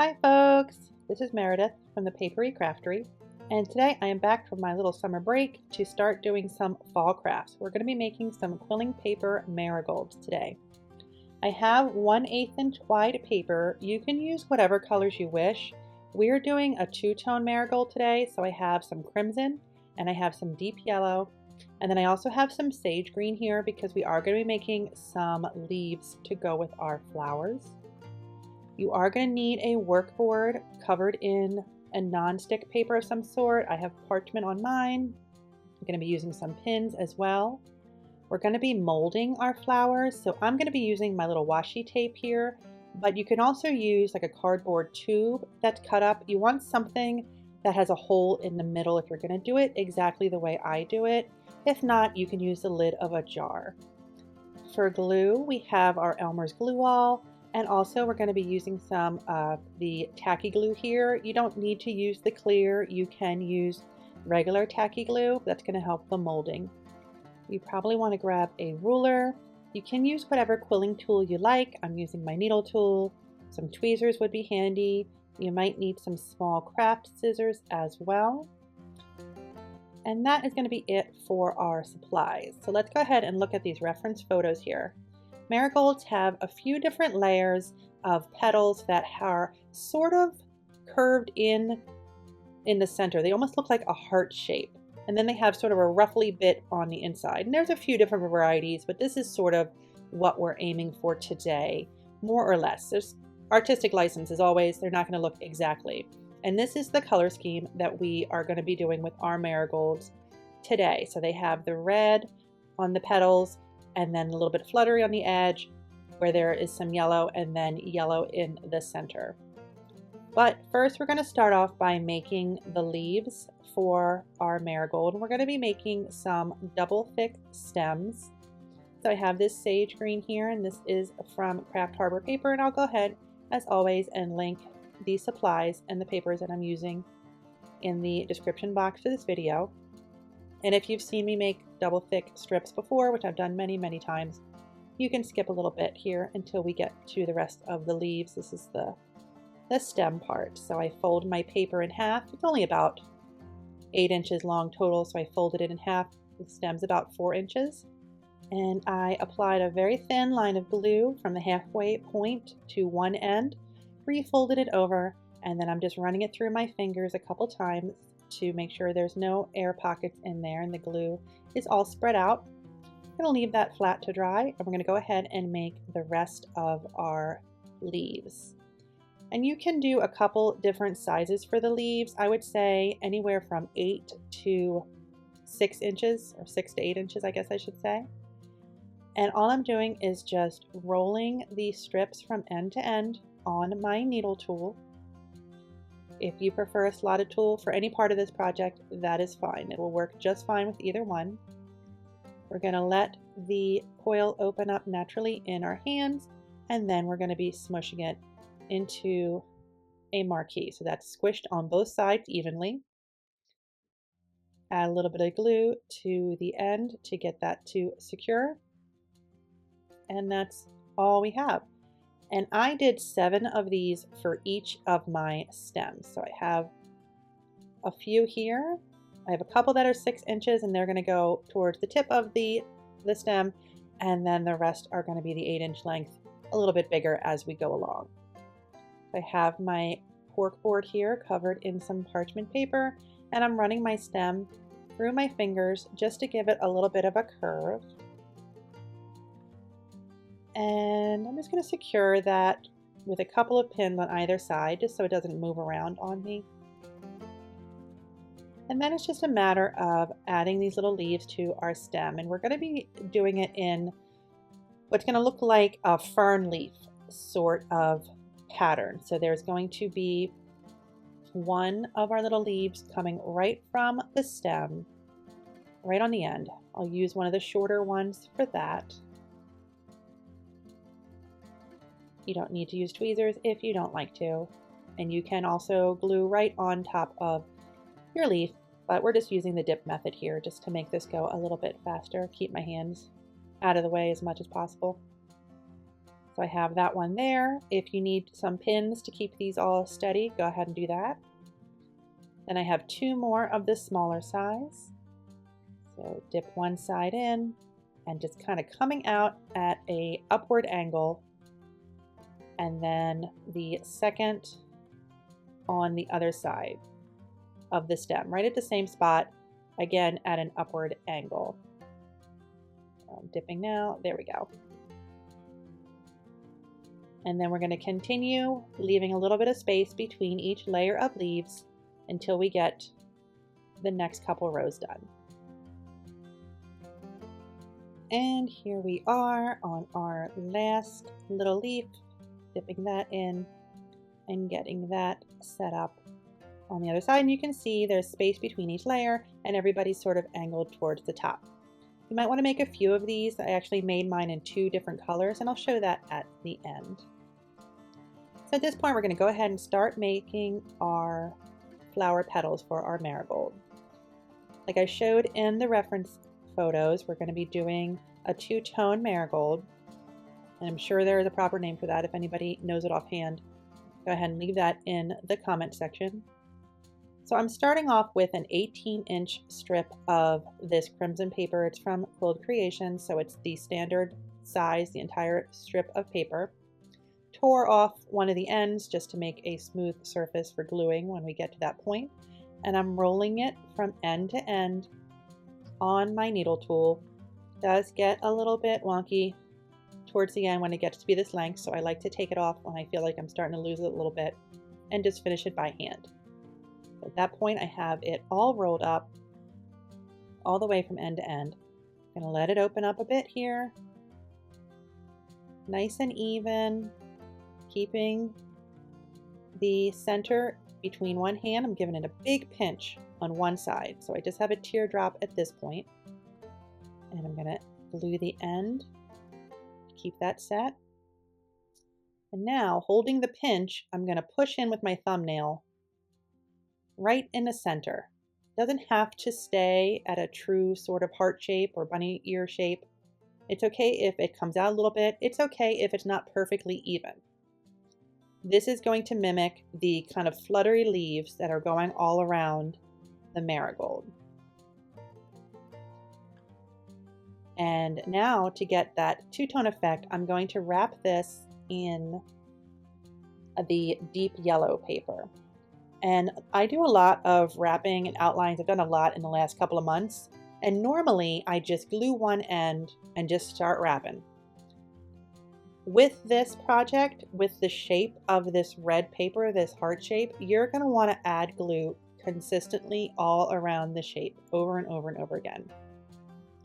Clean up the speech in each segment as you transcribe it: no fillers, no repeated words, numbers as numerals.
Hi folks, this is Meredith from the Papery Craftery, and today I am back from my little summer break to start doing some fall crafts. We're going to be making some quilling paper marigolds today. I have 1/8 inch wide paper. You can use whatever colors you wish. We're doing a two-tone marigold today, so I have some crimson and I have some deep yellow, and then I also have some sage green here because we are going to be making some leaves to go with our flowers. You are going to need a work board covered in a non-stick paper of some sort. I have parchment on mine. I'm going to be using some pins as well. We're going to be molding our flowers, so I'm going to be using my little washi tape here, but you can also use like a cardboard tube that's cut up. You want something that has a hole in the middle if you're going to do it exactly the way I do it. If not, you can use the lid of a jar. For glue, we have our Elmer's glue all. And also we're going to be using some of the tacky glue here. You don't need to use the clear. You can use regular tacky glue. That's going to help the molding. You probably want to grab a ruler. You can use whatever quilling tool you like. I'm using my needle tool. Some tweezers would be handy. You might need some small craft scissors as well. And that is going to be it for our supplies. So let's go ahead and look at these reference photos here. Marigolds have a few different layers of petals that are sort of curved in the center. They almost look like a heart shape. And then they have sort of a ruffly bit on the inside. And there's a few different varieties, but this is sort of what we're aiming for today, more or less. There's artistic license as always. They're not going to look exactly. And this is the color scheme that we are going to be doing with our marigolds today. So they have the red on the petals, and then a little bit fluttery on the edge where there is some yellow, and then yellow in the center. But first we're going to start off by making the leaves for our marigold. We're going to be making some double thick stems. So I have this sage green here, and this is from Craft Harbor Paper, and I'll go ahead as always and link the supplies and the papers that I'm using in the description box for this video. And if you've seen me make double thick strips before, which I've done many times, you can skip a little bit here until we get to the rest of the leaves. This is the stem part. So I fold my paper in half. It's only about 8 inches long total, so I folded it in half. The stem's about 4 inches. And I applied a very thin line of glue from the halfway point to one end, refolded it over, and then I'm just running it through my fingers a couple times to make sure there's no air pockets in there and the glue is all spread out. I'm going to leave that flat to dry, and we're going to go ahead and make the rest of our leaves. And you can do a couple different sizes for the leaves. I would say anywhere from 8 to 6 inches, or 6 to 8 inches, I guess I should say. And all I'm doing is just rolling these strips from end to end on my needle tool. If you prefer a slotted tool for any part of this project, that is fine. It will work just fine with either one. We're going to let the coil open up naturally in our hands, and then we're going to be smushing it into a marquee. So that's squished on both sides evenly. Add a little bit of glue to the end to get that to secure. And that's all we have. And I did 7 of these for each of my stems. So I have a few here. I have a couple that are 6 inches, and they're going to go towards the tip of the stem. And then the rest are going to be the 8-inch length, a little bit bigger as we go along. I have my cork board here covered in some parchment paper, and I'm running my stem through my fingers just to give it a little bit of a curve. And I'm just going to secure that with a couple of pins on either side just so it doesn't move around on me. And then it's just a matter of adding these little leaves to our stem, and we're going to be doing it in what's going to look like a fern leaf sort of pattern. So there's going to be one of our little leaves coming right from the stem, right on the end. I'll use one of the shorter ones for that. You don't need to use tweezers if you don't like to. And you can also glue right on top of your leaf, but we're just using the dip method here just to make this go a little bit faster, keep my hands out of the way as much as possible. So I have that one there. If you need some pins to keep these all steady, go ahead and do that. Then I have 2 more of the smaller size. So dip one side in and just kind of coming out at a upward angle, and then the second on the other side of the stem, right at the same spot, again at an upward angle. So I'm dipping now, there we go. And then we're going to continue leaving a little bit of space between each layer of leaves until we get the next couple rows done. And here we are on our last little leaf, dipping that in and getting that set up on the other side. And you can see there's space between each layer and everybody's sort of angled towards the top. You might want to make a few of these. I actually made mine in 2 different colors, and I'll show that at the end. So at this point, we're going to go ahead and start making our flower petals for our marigold. Like I showed in the reference photos, we're going to be doing a 2-tone marigold, and I'm sure there is a proper name for that. If anybody knows it offhand, go ahead and leave that in the comment section. So I'm starting off with an 18-inch strip of this crimson paper. It's from Quilled Creations, so it's the standard size, the entire strip of paper. Tore off one of the ends just to make a smooth surface for gluing when we get to that point, and I'm rolling it from end to end on my needle tool. It does get a little bit wonky towards the end when it gets to be this length, so I like to take it off when I feel like I'm starting to lose it a little bit and just finish it by hand. At that point, I have it all rolled up all the way from end to end. I'm going to let it open up a bit here, nice and even, keeping the center between one hand. I'm giving it a big pinch on one side, so I just have a teardrop at this point, and I'm going to glue the end, keep that set. And now, holding the pinch, I'm going to push in with my thumbnail right in the center. Doesn't have to stay at a true sort of heart shape or bunny ear shape. It's okay if it comes out a little bit. It's okay if it's not perfectly even. This is going to mimic the kind of fluttery leaves that are going all around the marigold. And now, to get that 2-tone effect, I'm going to wrap this in the deep yellow paper. And I do a lot of wrapping and outlines. I've done a lot in the last couple of months. And normally I just glue one end and just start wrapping. With this project, with the shape of this red paper, this heart shape, you're going to want to add glue consistently all around the shape over and over and over again.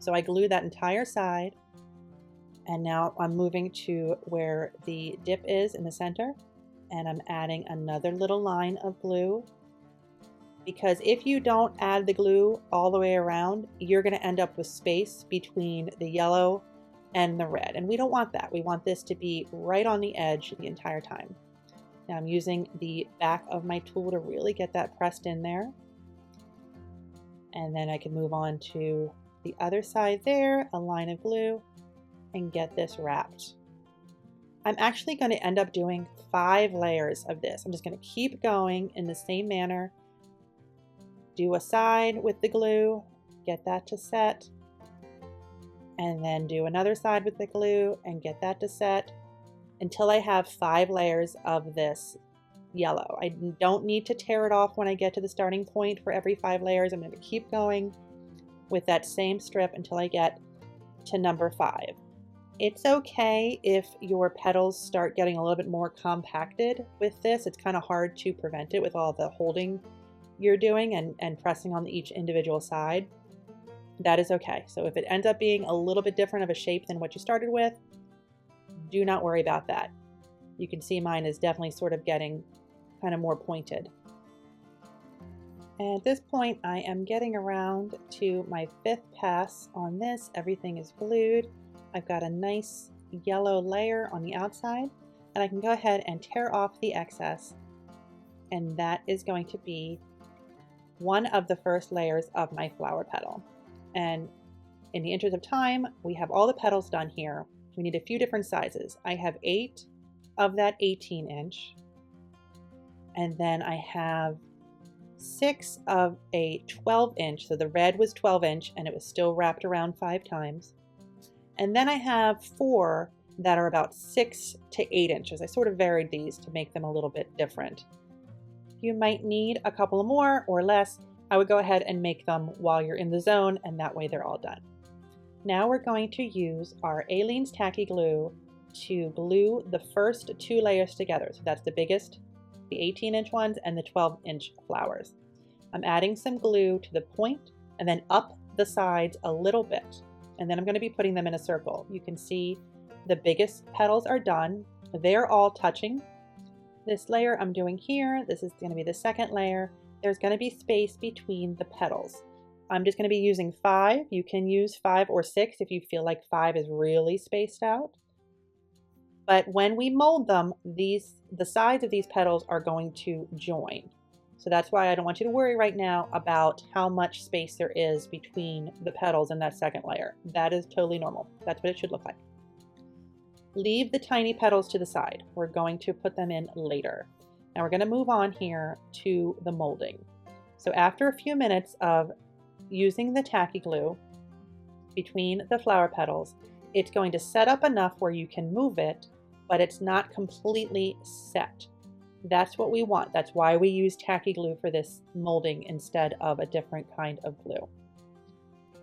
So I glue that entire side, and now I'm moving to where the dip is in the center, and I'm adding another little line of glue, because if you don't add the glue all the way around, you're going to end up with space between the yellow and the red, and we don't want that. We want this to be right on the edge the entire time. Now I'm using the back of my tool to really get that pressed in there, and then I can move on to the other side there, a line of glue, and get this wrapped. I'm actually going to end up doing 5 layers of this. I'm just going to keep going in the same manner. Do a side with the glue, get that to set, and then do another side with the glue and get that to set until I have 5 layers of this yellow. I don't need to tear it off when I get to the starting point for every 5 layers. I'm going to keep going with that same strip until I get to number 5. It's okay if your petals start getting a little bit more compacted with this. It's kind of hard to prevent it with all the holding you're doing and pressing on each individual side. That is okay. So if it ends up being a little bit different of a shape than what you started with, do not worry about that. You can see mine is definitely sort of getting kind of more pointed. And at this point, I am getting around to my 5th pass on this. Everything is glued. I've got a nice yellow layer on the outside, and I can go ahead and tear off the excess, and that is going to be one of the first layers of my flower petal. And in the interest of time, we have all the petals done here. We need a few different sizes. I have 8 of that 18-inch, and then I have 6 of a 12-inch. So the red was 12-inch and it was still wrapped around 5 times. And then I have 4 that are about 6 to 8 inches. I sort of varied these to make them a little bit different. You might need a couple more or less. I would go ahead and make them while you're in the zone, and that way they're all done. Now we're going to use our Aleene's tacky glue to glue the first 2 layers together. So that's the biggest, the 18-inch ones, and the 12-inch flowers. I'm adding some glue to the point and then up the sides a little bit. And then I'm going to be putting them in a circle. You can see the biggest petals are done. They're all touching. This layer I'm doing here, this is going to be the second layer. There's going to be space between the petals. I'm just going to be using 5. You can use 5 or 6 if you feel like 5 is really spaced out. But when we mold them, the sides of these petals are going to join. So that's why I don't want you to worry right now about how much space there is between the petals in that second layer. That is totally normal. That's what it should look like. Leave the tiny petals to the side. We're going to put them in later. Now we're going to move on here to the molding. So after a few minutes of using the tacky glue between the flower petals, it's going to set up enough where you can move it, but it's not completely set. That's what we want. That's why we use tacky glue for this molding instead of a different kind of glue.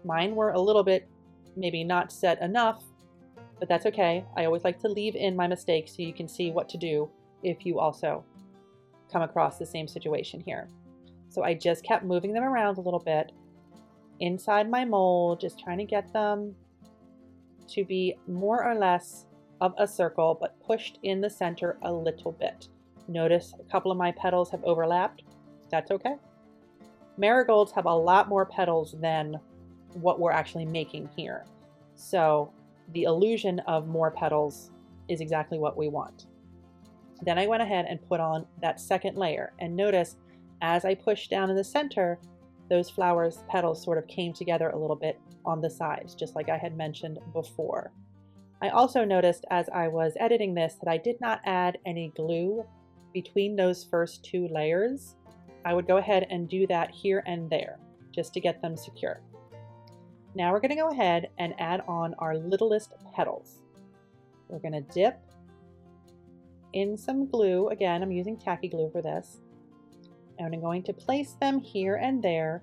Mine were a little bit maybe not set enough, but that's okay. I always like to leave in my mistakes so you can see what to do if you also come across the same situation here. So I just kept moving them around a little bit inside my mold, just trying to get them to be more or less of a circle, but pushed in the center a little bit. Notice a couple of my petals have overlapped. That's okay. Marigolds have a lot more petals than what we're actually making here. So the illusion of more petals is exactly what we want. Then I went ahead and put on that second layer, and notice as I pushed down in the center, those flowers petals sort of came together a little bit on the sides, just like I had mentioned before. I also noticed as I was editing this that I did not add any glue between those first 2 layers. I would go ahead and do that here and there just to get them secure. Now we're going to go ahead and add on our littlest petals. We're going to dip in some glue. Again, I'm using tacky glue for this. And I'm going to place them here and there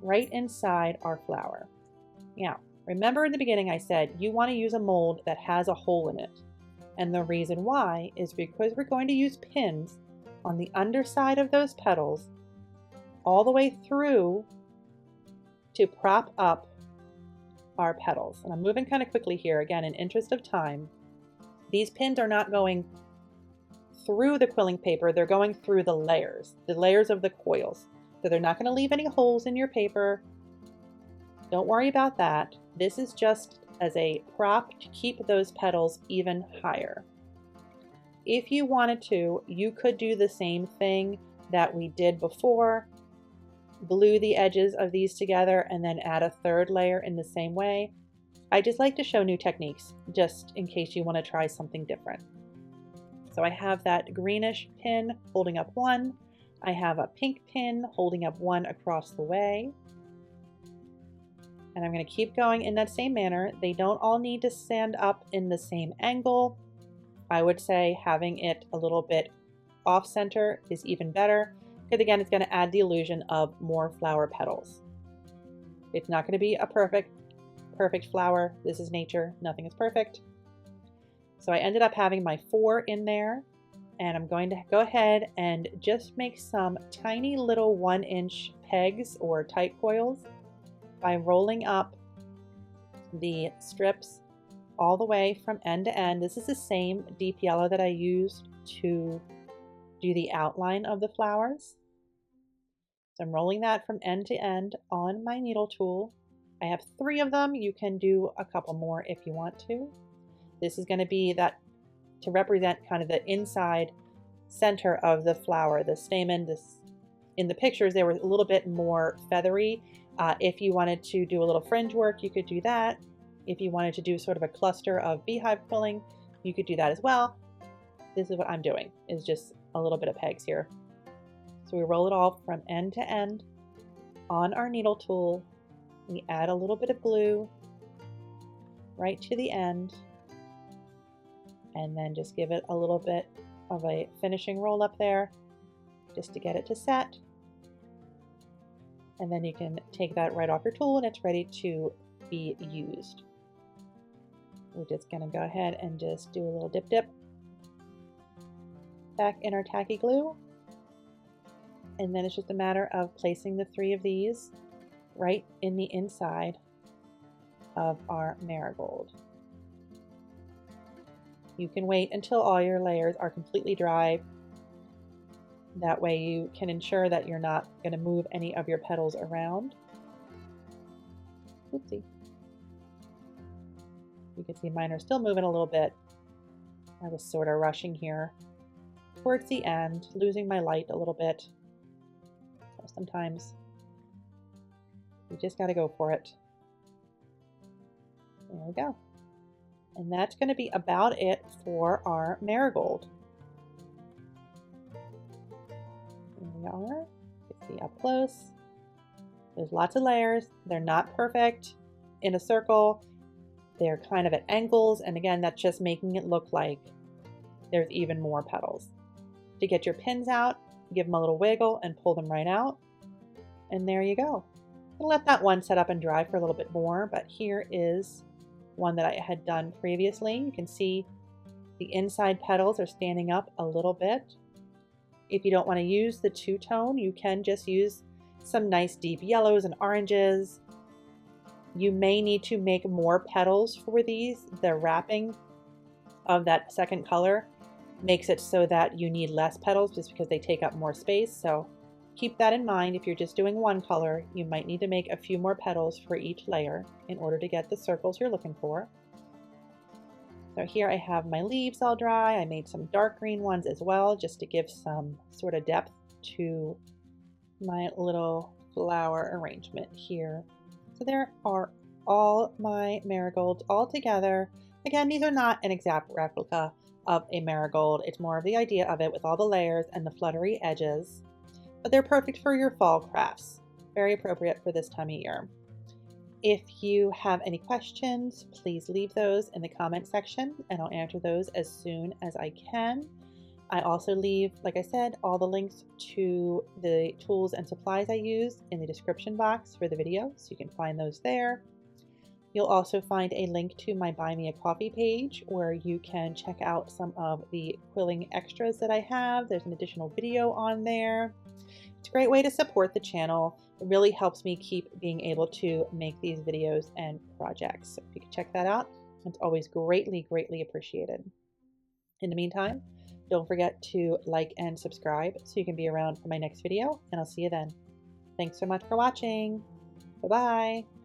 right inside our flower. Now, remember in the beginning I said you want to use a mold that has a hole in it. And the reason why is because we're going to use pins on the underside of those petals all the way through to prop up our petals. And I'm moving kind of quickly here, again, in interest of time. These pins are not going through the quilling paper, they're going through the layers of the coils. So they're not going to leave any holes in your paper. Don't worry about that. This is just as a prop to keep those petals even higher. If you wanted to, you could do the same thing that we did before. Glue the edges of these together and then add a third layer in the same way. I just like to show new techniques just in case you want to try something different. So I have that greenish pin holding up one. I have a pink pin holding up one across the way. And I'm going to keep going in that same manner. They don't all need to stand up in the same angle. I would say having it a little bit off center is even better, because again, it's going to add the illusion of more flower petals. It's not going to be a perfect flower. This is nature. Nothing is perfect. So I ended up having my 4 in there, and I'm going to go ahead and just make some tiny little 1-inch pegs or tight coils by rolling up the strips all the way from end to end. This is the same deep yellow that I used to do the outline of the flowers. So I'm rolling that from end to end on my needle tool. I have 3 of them. You can do a couple more if you want to. This is going to be that to represent kind of the inside center of the flower, the stamen. In the pictures, they were a little bit more feathery. If you wanted to do a little fringe work, you could do that. If you wanted to do sort of a cluster of beehive quilling, you could do that as well. This is what I'm doing, is just a little bit of pegs here. So we roll it all from end to end on our needle tool. We add a little bit of glue right to the end, and then just give it a little bit of a finishing roll up there just to get it to set. And then you can take that right off your tool and it's ready to be used. We're just going to go ahead and just do a little dip back in our tacky glue. And then it's just a matter of placing the 3 of these right in the inside of our marigold. You can wait until all your layers are completely dry. That way you can ensure that you're not going to move any of your petals around. Oopsie. You can see mine are still moving a little bit. I was sort of rushing here towards the end, losing my light a little bit. So sometimes you just got to go for it. There we go. And that's going to be about it for our marigold. Here we are. You can see up close. There's lots of layers. They're not perfect in a circle. They're kind of at angles, and again, that's just making it look like there's even more petals. To get your pins out, give them a little wiggle and pull them right out. And there you go. I'll let that one set up and dry for a little bit more, but here is one that I had done previously. You can see the inside petals are standing up a little bit. If you don't want to use the two-tone, you can just use some nice deep yellows and oranges. You may need to make more petals for these. The wrapping of that second color makes it so that you need less petals just because they take up more space. So keep that in mind. If you're just doing one color, you might need to make a few more petals for each layer in order to get the circles you're looking for. So here I have my leaves all dry. I made some dark green ones as well, just to give some sort of depth to my little flower arrangement here. So there are all my marigolds all together. Again, these are not an exact replica of a marigold. It's more of the idea of it with all the layers and the fluttery edges, but they're perfect for your fall crafts. Very appropriate for this time of year. If you have any questions, please leave those in the comment section and I'll answer those as soon as I can. I also leave, like I said, all the links to the tools and supplies I used in the description box for the video, so you can find those there. You'll also find a link to my Buy Me a Coffee page where you can check out some of the quilling extras that I have. There's an additional video on there. It's a great way to support the channel. It really helps me keep being able to make these videos and projects. So if you can check that out, it's always greatly, greatly appreciated. In the meantime, don't forget to like and subscribe so you can be around for my next video, and I'll see you then. Thanks so much for watching. Bye-bye.